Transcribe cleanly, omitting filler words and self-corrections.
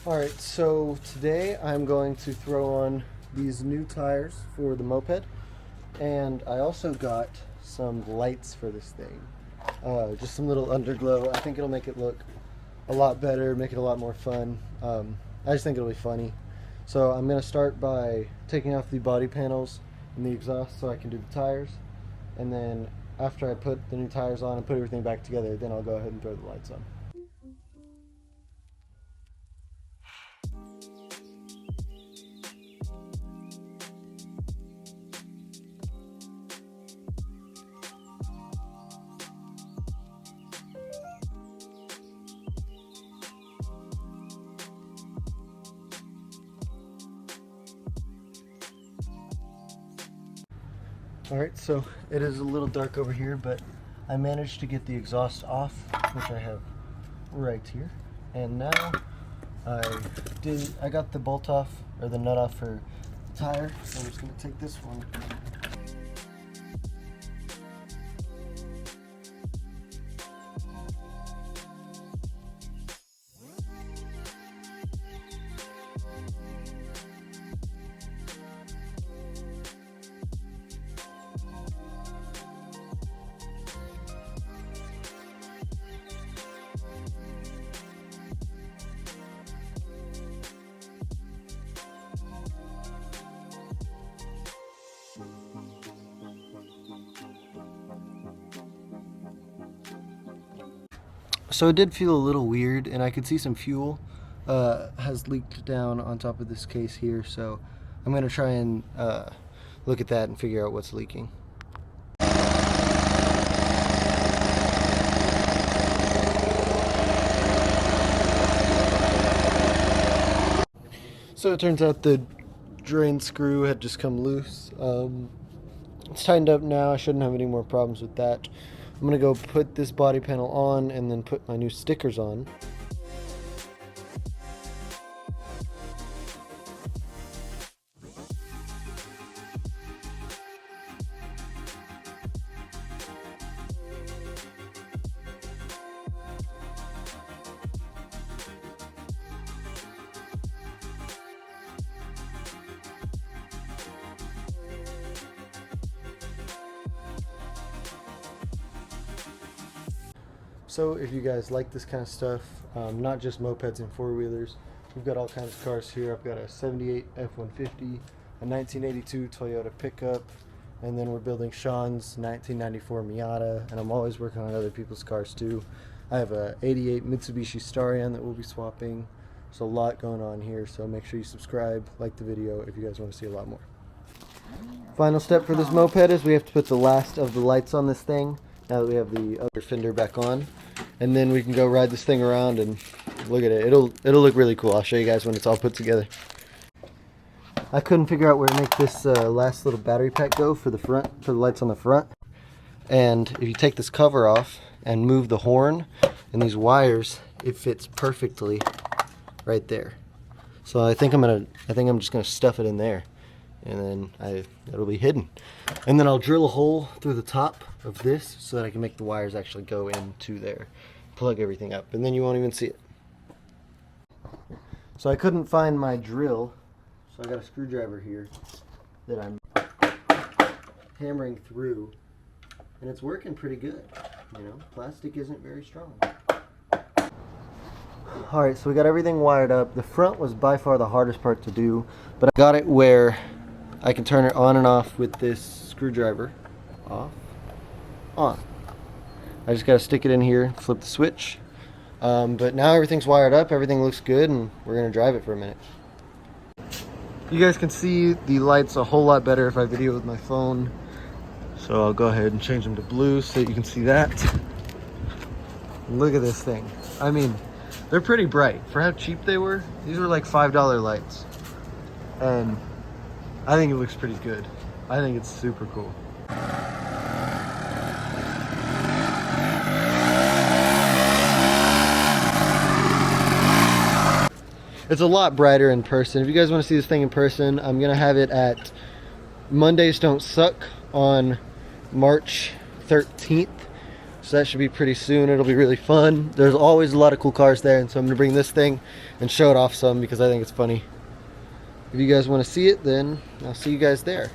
Alright, so today I'm going to throw on these new tires for the moped, and I also got some lights for this thing. Just some little underglow. I think it'll make it look a lot better, make it a lot more fun. I just think it'll be funny. So I'm going to start by taking off the body panels and the exhaust so I can do the tires, and then after I put the new tires on and put everything back together, then I'll go ahead and throw the lights on. Alright, so it is a little dark over here, but I managed to get the exhaust off, which I have right here. And now I got the bolt off, or the nut off for the tire, so I'm just going to take this one. So it did feel a little weird, and I could see some fuel has leaked down on top of this case here, so I'm going to try and look at that and figure out what's leaking. So it turns out the drain screw had just come loose. It's tightened up now. I shouldn't have any more problems with that. I'm going to go put this body panel on and then put my new stickers on. So if you guys like this kind of stuff, not just mopeds and four-wheelers, we've got all kinds of cars here. I've got a 78 F-150, a 1982 Toyota pickup, and then we're building Sean's 1994 Miata, and I'm always working on other people's cars too. I have a 88 Mitsubishi Starion that we'll be swapping. There's a lot going on here, so make sure you subscribe, like the video if you guys want to see a lot more. Final step for this moped is we have to put the last of the lights on this thing. Now that we have the other fender back on, and then we can go ride this thing around and look at it. It'll look really cool. I'll show you guys when it's all put together. I couldn't figure out where to make this last little battery pack go for the front, for the lights on the front. And if you take this cover off and move the horn and these wires, it fits perfectly right there. So I think I'm just gonna stuff it in there, and then it'll be hidden. And then I'll drill a hole through the top of this so that I can make the wires actually go into there, plug everything up, and then you won't even see it. So I couldn't find my drill, so I got a screwdriver here that I'm hammering through, and it's working pretty good. You know, plastic isn't very strong. Alright, so we got everything wired up. The front was by far the hardest part to do, but I got it where I can turn it on and off with this screwdriver. Off, on. I just got to stick it in here, flip the switch. But now everything's wired up, everything looks good, and we're going to drive it for a minute. You guys can see the lights a whole lot better if I video with my phone. So I'll go ahead and change them to blue so you can see that. Look at this thing. I mean, they're pretty bright. For how cheap they were, these were like $5 lights. And I think it looks pretty good. I think it's super cool. It's a lot brighter in person. If you guys want to see this thing in person, I'm going to have it at Mondays Don't Suck on March 13th. So that should be pretty soon. It'll be really fun. There's always a lot of cool cars there, and so I'm going to bring this thing and show it off some because I think it's funny. If you guys want to see it, then I'll see you guys there.